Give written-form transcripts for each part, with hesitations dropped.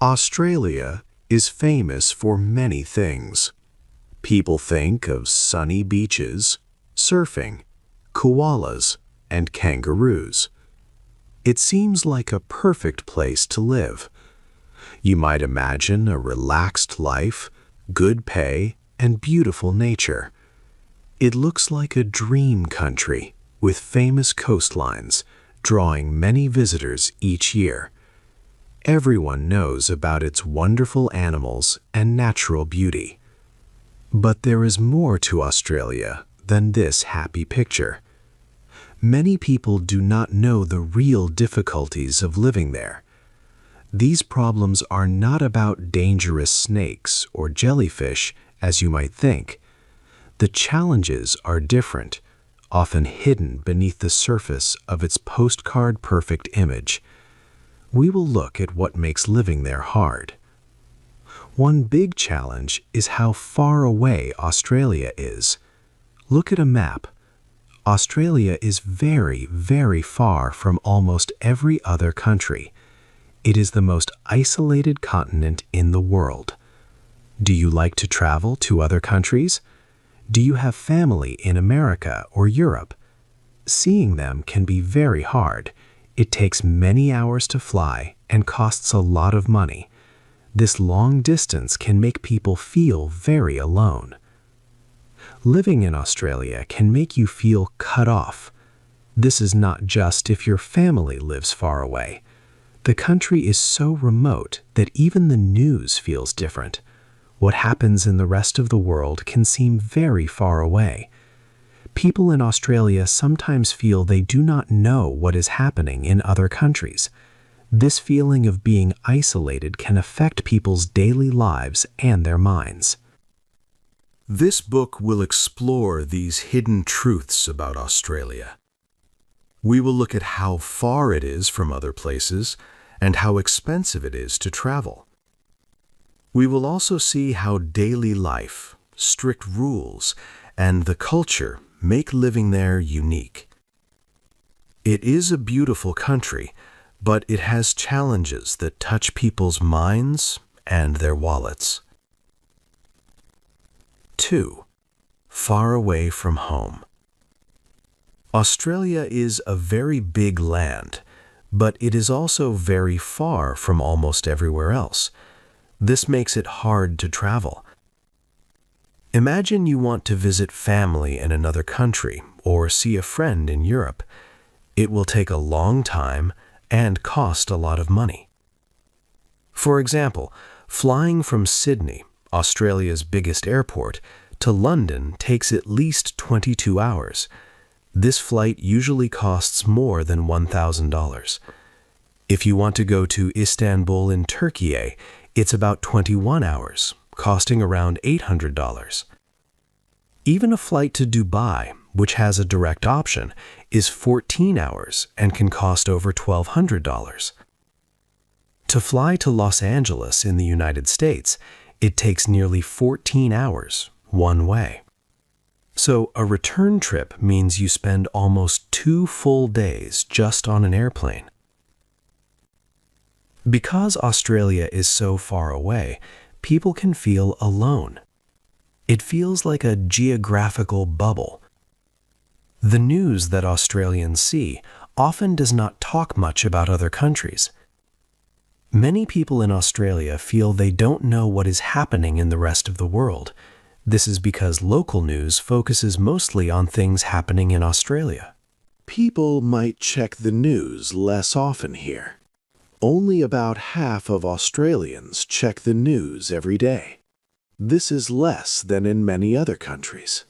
Australia is famous for many things. People think of sunny beaches, surfing, koalas, and kangaroos. It seems like a perfect place to live. You might imagine a relaxed life, good pay, and beautiful nature. It looks like a dream country with famous coastlines, drawing many visitors each year. Everyone knows about its wonderful animals and natural beauty. But there is more to Australia than this happy picture. Many people do not know the real difficulties of living there. These problems are not about dangerous snakes or jellyfish, as you might think. The challenges are different, often hidden beneath the surface of its postcard-perfect image. We will look at what makes living there hard. One big challenge is how far away Australia is. Look at a map. Australia is very, very far from almost every other country. It is the most isolated continent in the world. Do you like to travel to other countries? Do you have family in America or Europe? Seeing them can be very hard. It takes many hours to fly and costs a lot of money. This long distance can make people feel very alone. Living in Australia can make you feel cut off. This is not just if your family lives far away. The country is so remote that even the news feels different. What happens in the rest of the world can seem very far away. People in Australia sometimes feel they do not know what is happening in other countries. This feeling of being isolated can affect people's daily lives and their minds. This book will explore these hidden truths about Australia. We will look at how far it is from other places and how expensive it is to travel. We will also see how daily life, strict rules, and the culture make living there unique. It is a beautiful country, but it has challenges that touch people's minds and their wallets. 2. Far away from home. Australia is a very big land, but it is also very far from almost everywhere else. This makes it hard to travel. Imagine you want to visit family in another country or see a friend in Europe. It will take a long time and cost a lot of money. For example, flying from Sydney, Australia's biggest airport, to London takes at least 22 hours. This flight usually costs more than $1,000. If you want to go to Istanbul in Turkey, it's about 21 hours, costing around $800. Even a flight to Dubai, which has a direct option, is 14 hours and can cost over $1,200. To fly to Los Angeles in the United States, it takes nearly 14 hours one way. So a return trip means you spend almost 2 full days just on an airplane. Because Australia is so far away, people can feel alone. It feels like a geographical bubble. The news that Australians see often does not talk much about other countries. Many people in Australia feel they don't know what is happening in the rest of the world. This is because local news focuses mostly on things happening in Australia. People might check the news less often here. Only about half of Australians check the news every day. This is less than in many other countries.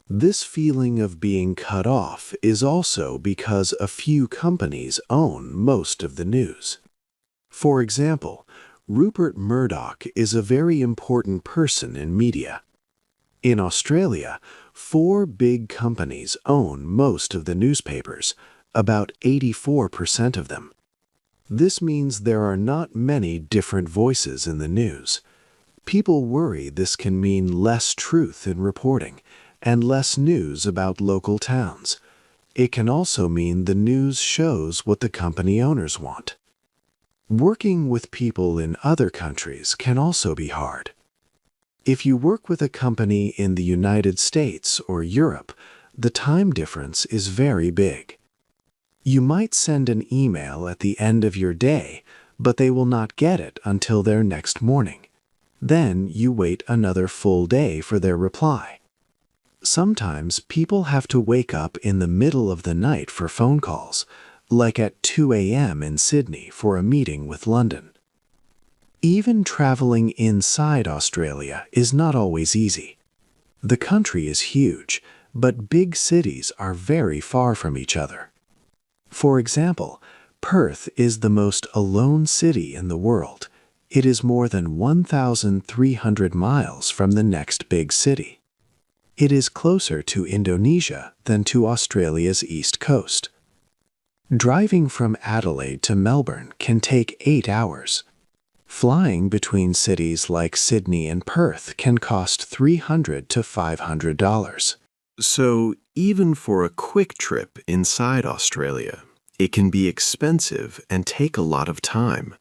This feeling of being cut off is also because a few companies own most of the news. For example, Rupert Murdoch is a very important person in media. In Australia, 4 big companies own most of the newspapers, about 84% of them. This means there are not many different voices in the news. People worry this can mean less truth in reporting and less news about local towns. It can also mean the news shows what the company owners want. Working with people in other countries can also be hard. If you work with a company in the United States or Europe, the time difference is very big. You might send an email at the end of your day, but they will not get it until their next morning. Then you wait another full day for their reply. Sometimes people have to wake up in the middle of the night for phone calls, like at 2 a.m. in Sydney for a meeting with London. Even traveling inside Australia is not always easy. The country is huge, but big cities are very far from each other. For example, Perth is the most alone city in the world. It is more than 1,300 miles from the next big city. It is closer to Indonesia than to Australia's east coast. Driving from Adelaide to Melbourne can take 8 hours. Flying between cities like Sydney and Perth can cost $300 to $500. So, even for a quick trip inside Australia, it can be expensive and take a lot of time.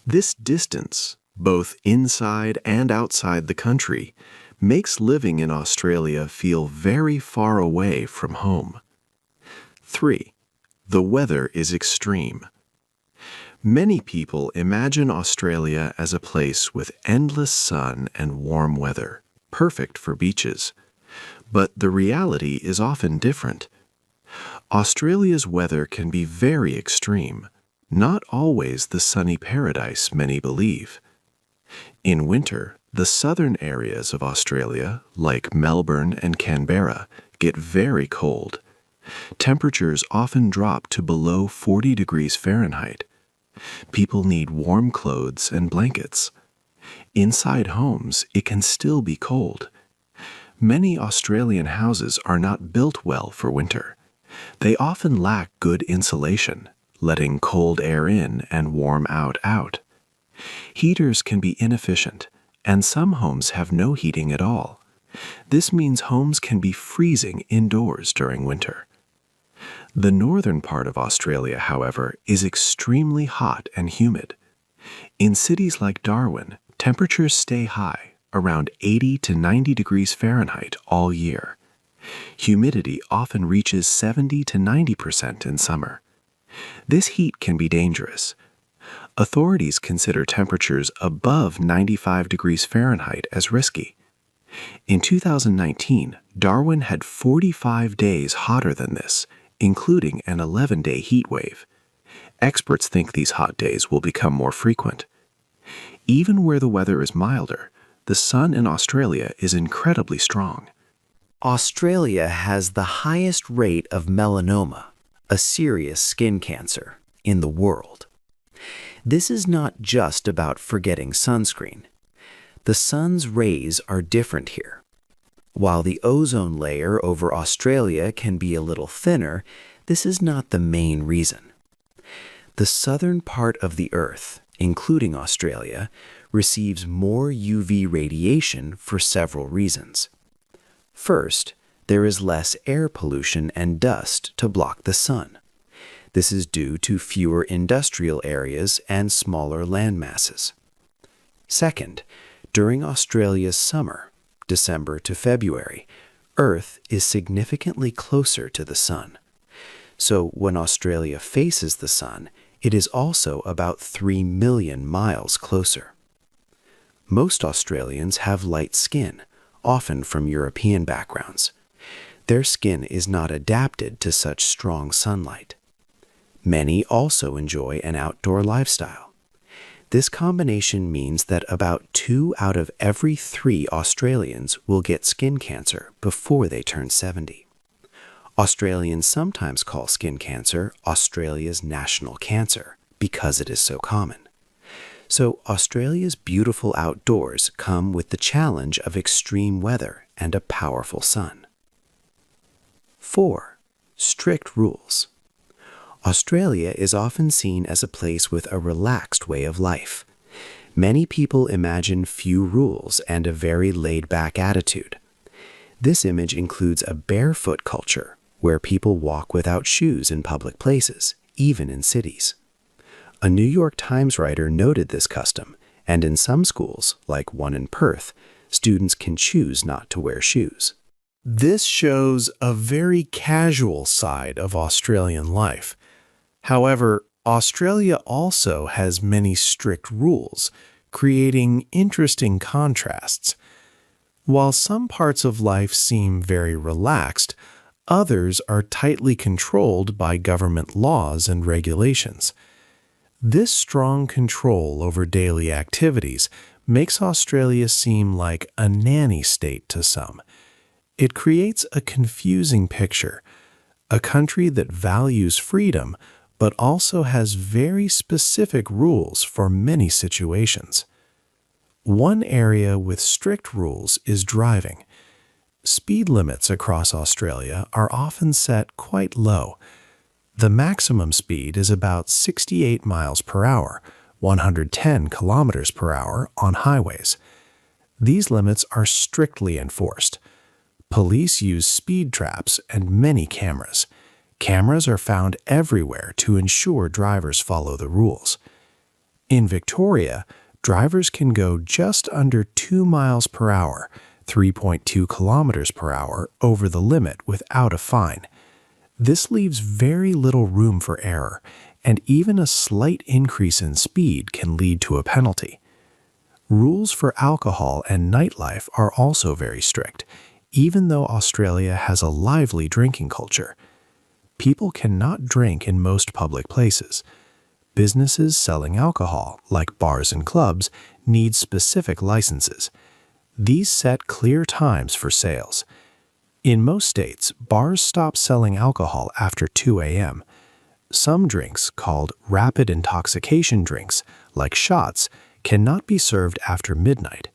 This distance, both inside and outside the country, makes living in Australia feel very far away from home. 3. The weather is extreme. Many people imagine Australia as a place with endless sun and warm weather, perfect for beaches. But the reality is often different. Australia's weather can be very extreme, not always the sunny paradise many believe. In winter, the southern areas of Australia, like Melbourne and Canberra, get very cold. Temperatures often drop to below 40 degrees Fahrenheit. People need warm clothes and blankets. Inside homes, it can still be cold. Many Australian houses are not built well for winter. They often lack good insulation, letting cold air in and warm out. Heaters can be inefficient, and some homes have no heating at all. This means homes can be freezing indoors during winter. The northern part of Australia, however, is extremely hot and humid. In cities like Darwin, temperatures stay high, around 80 to 90 degrees Fahrenheit all year. Humidity often reaches 70 to 90% in summer. This heat can be dangerous. Authorities consider temperatures above 95 degrees Fahrenheit as risky. In 2019, Darwin had 45 days hotter than this, including an 11-day heat wave. Experts think these hot days will become more frequent. Even where the weather is milder, the sun in Australia is incredibly strong. Australia has the highest rate of melanoma, a serious skin cancer, in the world. This is not just about forgetting sunscreen. The sun's rays are different here. While the ozone layer over Australia can be a little thinner, this is not the main reason. The southern part of the Earth, including Australia, receives more UV radiation for several reasons. First, there is less air pollution and dust to block the sun. This is due to fewer industrial areas and smaller land masses. Second, during Australia's summer, December to February, Earth is significantly closer to the sun. So when Australia faces the sun, it is also about 3 million miles closer. Most Australians have light skin, often from European backgrounds. Their skin is not adapted to such strong sunlight. Many also enjoy an outdoor lifestyle. This combination means that about 2 out of every 3 Australians will get skin cancer before they turn 70. Australians sometimes call skin cancer Australia's national cancer because it is so common. So Australia's beautiful outdoors come with the challenge of extreme weather and a powerful sun. 4. Strict rules. Australia is often seen as a place with a relaxed way of life. Many people imagine few rules and a very laid-back attitude. This image includes a barefoot culture, where people walk without shoes in public places, even in cities. A New York Times writer noted this custom, and in some schools, like one in Perth, students can choose not to wear shoes. This shows a very casual side of Australian life. However, Australia also has many strict rules, creating interesting contrasts. While some parts of life seem very relaxed, others are tightly controlled by government laws and regulations. This strong control over daily activities makes Australia seem like a nanny state to some. It creates a confusing picture, a country that values freedom but also has very specific rules for many situations. One area with strict rules is driving. Speed limits across Australia are often set quite low. The maximum speed is about 68 miles per hour, 110 kilometers per hour on highways. These limits are strictly enforced. Police use speed traps and many cameras. Cameras are found everywhere to ensure drivers follow the rules. In Victoria, drivers can go just under 2 miles per hour, 3.2 kilometers per hour over the limit without a fine. This leaves very little room for error, and even a slight increase in speed can lead to a penalty. Rules for alcohol and nightlife are also very strict, even though Australia has a lively drinking culture. People cannot drink in most public places. Businesses selling alcohol, like bars and clubs, need specific licenses. These set clear times for sales. In most states, bars stop selling alcohol after 2 a.m. Some drinks, called rapid intoxication drinks, like shots, cannot be served after midnight.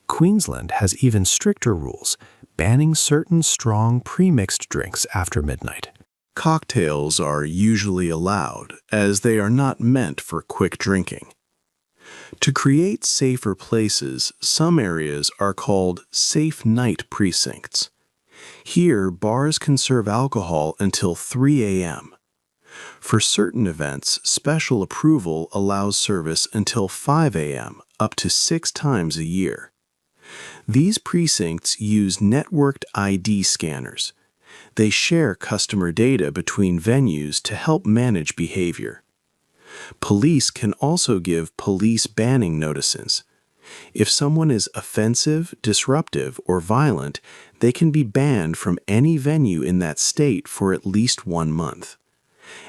Queensland has even stricter rules, banning certain strong pre-mixed drinks after midnight. Cocktails are usually allowed, as they are not meant for quick drinking. To create safer places, some areas are called safe night precincts. Here, bars can serve alcohol until 3 a.m. For certain events, special approval allows service until 5 a.m., up to 6 times a year. These precincts use networked ID scanners. They share customer data between venues to help manage behavior. Police can also give police banning notices. If someone is offensive, disruptive, or violent, they can be banned from any venue in that state for at least 1 month.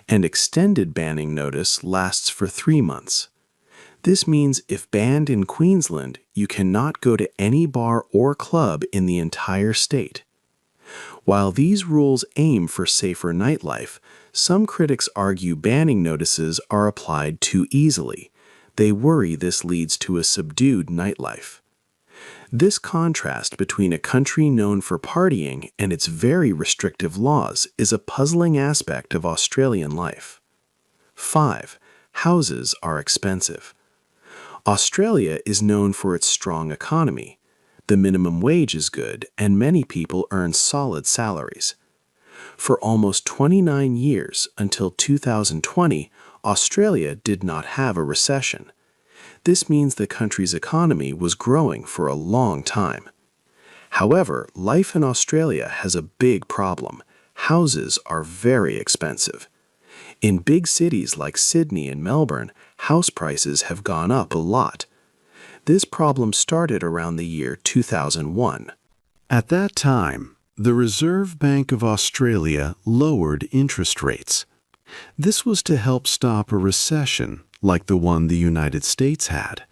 An extended banning notice lasts for 3 months. This means if banned in Queensland, you cannot go to any bar or club in the entire state. While these rules aim for safer nightlife, some critics argue banning notices are applied too easily. They worry this leads to a subdued nightlife. This contrast between a country known for partying and its very restrictive laws is a puzzling aspect of Australian life. 5. Houses are expensive. Australia is known for its strong economy. The minimum wage is good, and many people earn solid salaries. For almost 29 years, until 2020, Australia did not have a recession. This means the country's economy was growing for a long time. However, life in Australia has a big problem. Houses are very expensive. In big cities like Sydney and Melbourne, house prices have gone up a lot. This problem started around the year 2001. At that time, the Reserve Bank of Australia lowered interest rates. This was to help stop a recession like the one the United States had.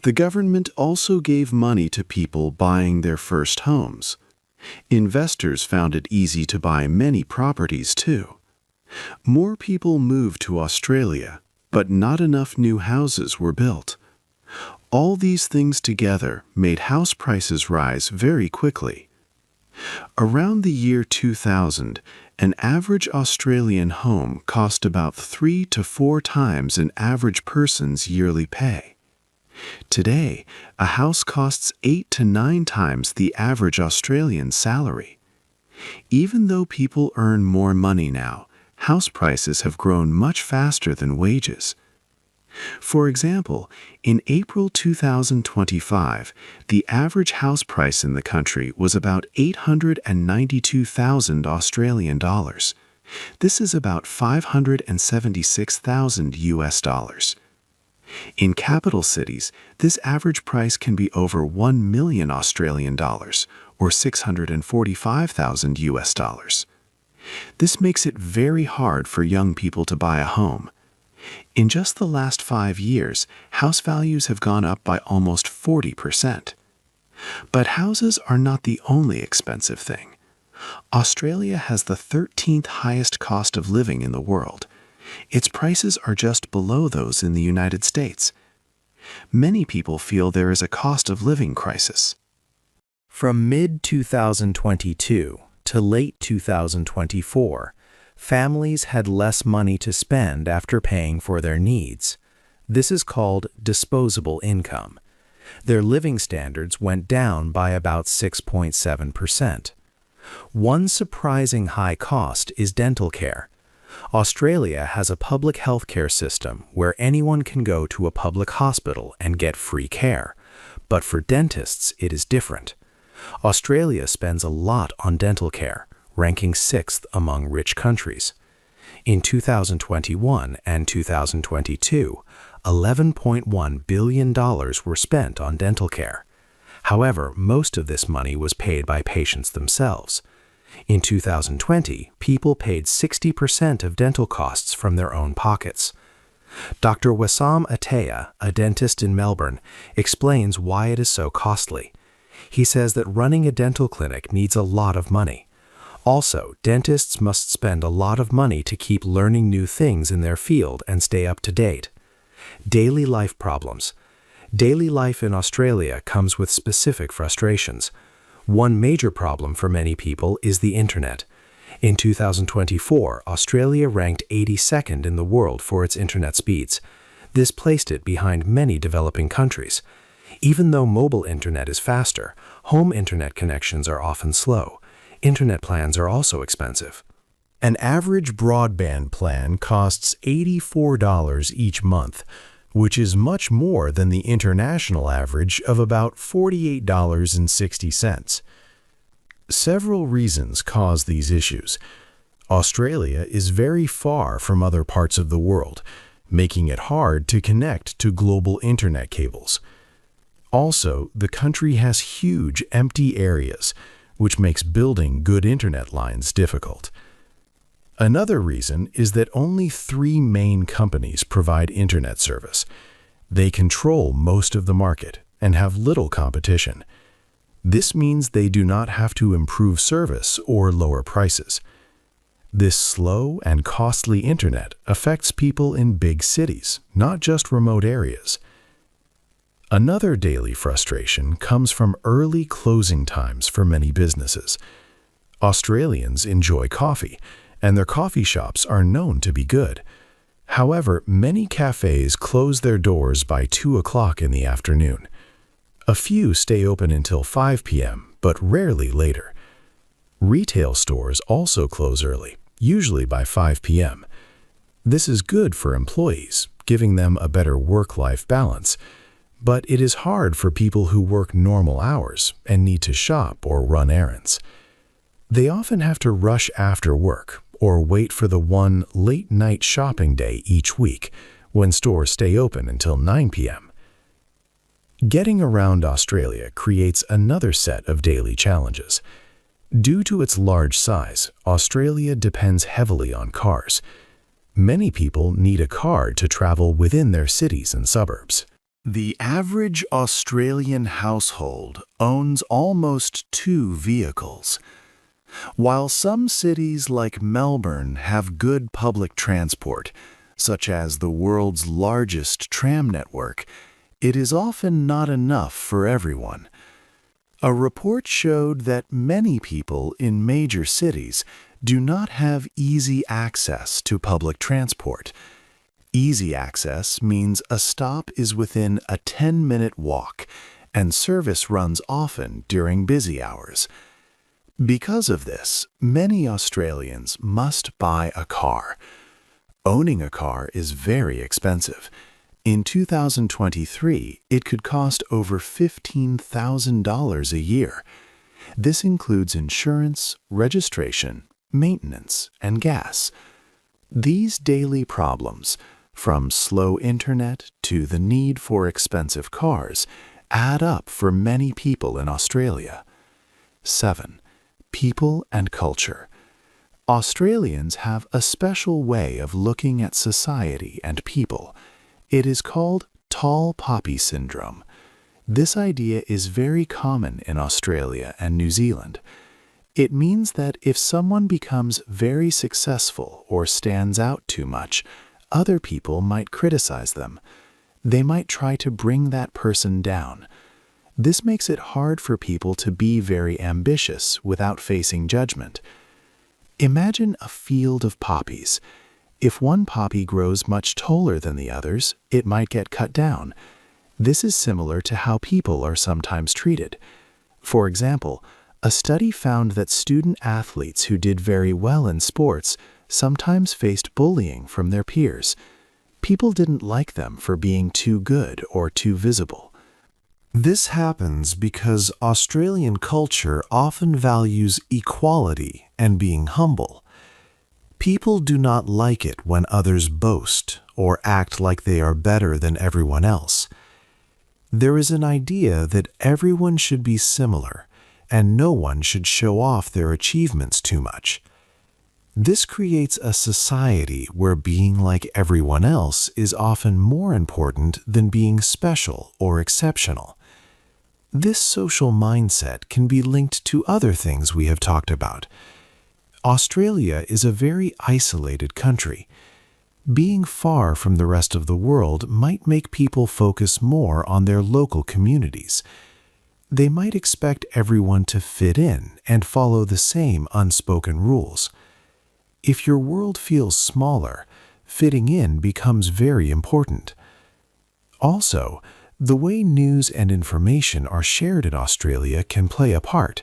The government also gave money to people buying their first homes. Investors found it easy to buy many properties too. More people moved to Australia, but not enough new houses were built. All these things together made house prices rise very quickly. Around the year 2000, an average Australian home cost about 3 to 4 times an average person's yearly pay. Today, a house costs 8 to 9 times the average Australian salary. Even though people earn more money now, house prices have grown much faster than wages. For example, in April 2025, the average house price in the country was about 892,000 Australian dollars. This is about 576,000 US dollars. In capital cities, this average price can be over 1 million Australian dollars, or 645,000 US dollars. This makes it very hard for young people to buy a home. In just the last 5 years, house values have gone up by almost 40%. But houses are not the only expensive thing. Australia has the 13th highest cost of living in the world. Its prices are just below those in the United States. Many people feel there is a cost of living crisis. From mid-2022 to late 2024, families had less money to spend after paying for their needs. This is called disposable income. Their living standards went down by about 6.7%. One surprising high cost is dental care. Australia has a public health care system where anyone can go to a public hospital and get free care. But for dentists, it is different. Australia spends a lot on dental care, ranking 6th among rich countries. In 2021 and 2022, $11.1 billion were spent on dental care. However, most of this money was paid by patients themselves. In 2020, people paid 60% of dental costs from their own pockets. Dr. Wissam Ataya, a dentist in Melbourne, explains why it is so costly. He says that running a dental clinic needs a lot of money. Also, dentists must spend a lot of money to keep learning new things in their field and stay up to date. Daily life problems. Daily life in Australia comes with specific frustrations. One major problem for many people is the internet. In 2024, Australia ranked 82nd in the world for its internet speeds. This placed it behind many developing countries. Even though mobile internet is faster, home internet connections are often slow. Internet plans are also expensive. An average broadband plan costs $84 each month, which is much more than the international average of about $48.60. Several reasons cause these issues. Australia is very far from other parts of the world, making it hard to connect to global internet cables. Also, the country has huge empty areas, which makes building good internet lines difficult. Another reason is that only 3 main companies provide internet service. They control most of the market and have little competition. This means they do not have to improve service or lower prices. This slow and costly internet affects people in big cities, not just remote areas. Another daily frustration comes from early closing times for many businesses. Australians enjoy coffee, and their coffee shops are known to be good. However, many cafes close their doors by 2 o'clock in the afternoon. A few stay open until 5 p.m., but rarely later. Retail stores also close early, usually by 5 p.m. This is good for employees, giving them a better work-life balance. But it is hard for people who work normal hours and need to shop or run errands. They often have to rush after work or wait for the one late-night shopping day each week when stores stay open until 9 p.m. Getting around Australia creates another set of daily challenges. Due to its large size, Australia depends heavily on cars. Many people need a car to travel within their cities and suburbs. The average Australian household owns almost 2 vehicles. While some cities like Melbourne have good public transport, such as the world's largest tram network, it is often not enough for everyone. A report showed that many people in major cities do not have easy access to public transport. Easy access means a stop is within a 10-minute walk, and service runs often during busy hours. Because of this, many Australians must buy a car. Owning a car is very expensive. In 2023, it could cost over $15,000 a year. This includes insurance, registration, maintenance, and gas. These daily problems, from slow internet to the need for expensive cars, add up for many people in Australia. 7. People and culture. Australians have a special way of looking at society and people. It is called tall poppy syndrome. This idea is very common in Australia and New Zealand. It means that if someone becomes very successful or stands out too much, other people might criticize them. They might try to bring that person down. This makes it hard for people to be very ambitious without facing judgment. Imagine a field of poppies. If one poppy grows much taller than the others, it might get cut down. This is similar to how people are sometimes treated. For example, a study found that student athletes who did very well in sports sometimes faced bullying from their peers. People didn't like them for being too good or too visible. This happens because Australian culture often values equality and being humble. People do not like it when others boast or act like they are better than everyone else. There is an idea that everyone should be similar and no one should show off their achievements too much. This creates a society where being like everyone else is often more important than being special or exceptional. This social mindset can be linked to other things we have talked about. Australia is a very isolated country. Being far from the rest of the world might make people focus more on their local communities. They might expect everyone to fit in and follow the same unspoken rules. If your world feels smaller, fitting in becomes very important. Also, the way news and information are shared in Australia can play a part.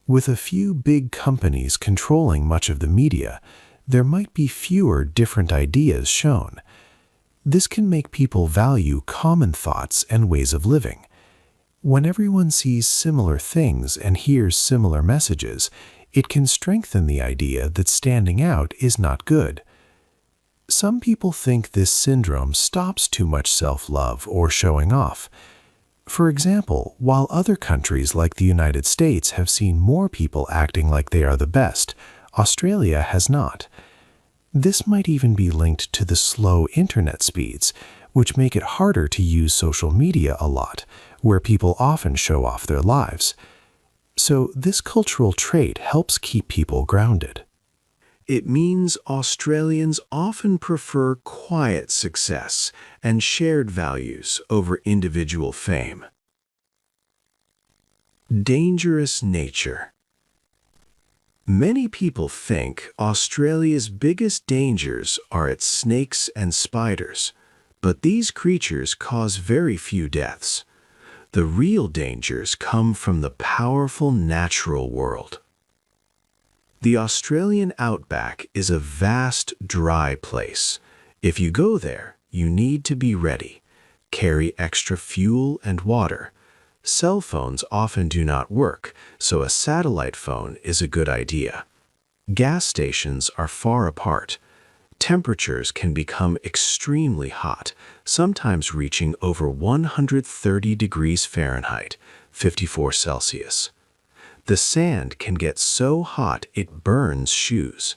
With a few big companies controlling much of the media, there might be fewer different ideas shown. This can make people value common thoughts and ways of living. When everyone sees similar things and hears similar messages, it can strengthen the idea that standing out is not good. Some people think this syndrome stops too much self-love or showing off. For example, while other countries like the United States have seen more people acting like they are the best, Australia has not. This might even be linked to the slow internet speeds, which make it harder to use social media a lot, where people often show off their lives. So this cultural trait helps keep people grounded. It means Australians often prefer quiet success and shared values over individual fame. Dangerous nature. Many people think Australia's biggest dangers are its snakes and spiders, but these creatures cause very few deaths. The real dangers come from the powerful natural world. The Australian outback is a vast, dry place. If you go there, you need to be ready. Carry extra fuel and water. Cell phones often do not work, so a satellite phone is a good idea. Gas stations are far apart. Temperatures can become extremely hot, sometimes reaching over 130 degrees Fahrenheit, 54 Celsius. The sand can get so hot it burns shoes.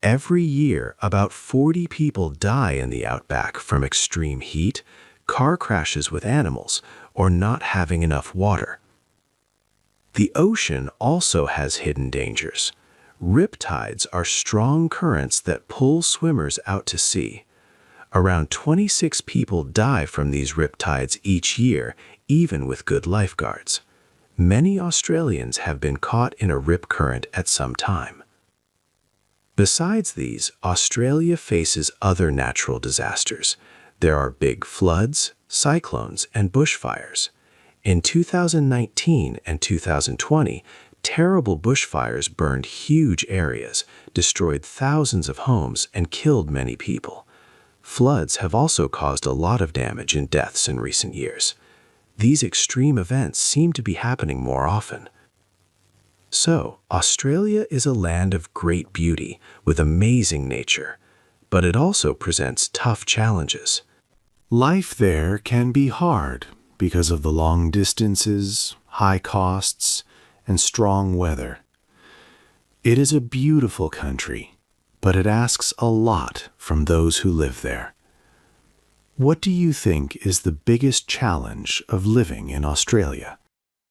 Every year, about 40 people die in the outback from extreme heat, car crashes with animals, or not having enough water. The ocean also has hidden dangers. Riptides are strong currents that pull swimmers out to sea. Around 26 people die from these riptides each year, even with good lifeguards. Many Australians have been caught in a rip current at some time. Besides these, Australia faces other natural disasters. There are big floods, cyclones, and bushfires. In 2019 and 2020, terrible bushfires burned huge areas, destroyed thousands of homes, and killed many people. Floods have also caused a lot of damage and deaths in recent years. These extreme events seem to be happening more often. So, Australia is a land of great beauty with amazing nature, but it also presents tough challenges. Life there can be hard because of the long distances, high costs, and strong weather. It is a beautiful country, but it asks a lot from those who live there. What do you think is the biggest challenge of living in Australia?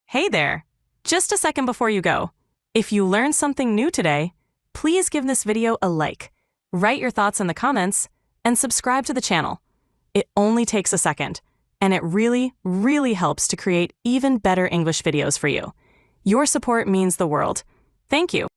Hey there! Just a second before you go. If you learned something new today, please give this video a like, write your thoughts in the comments, and subscribe to the channel. It only takes a second, and it really, really helps to create even better English videos for you. Your support means the world. Thank you.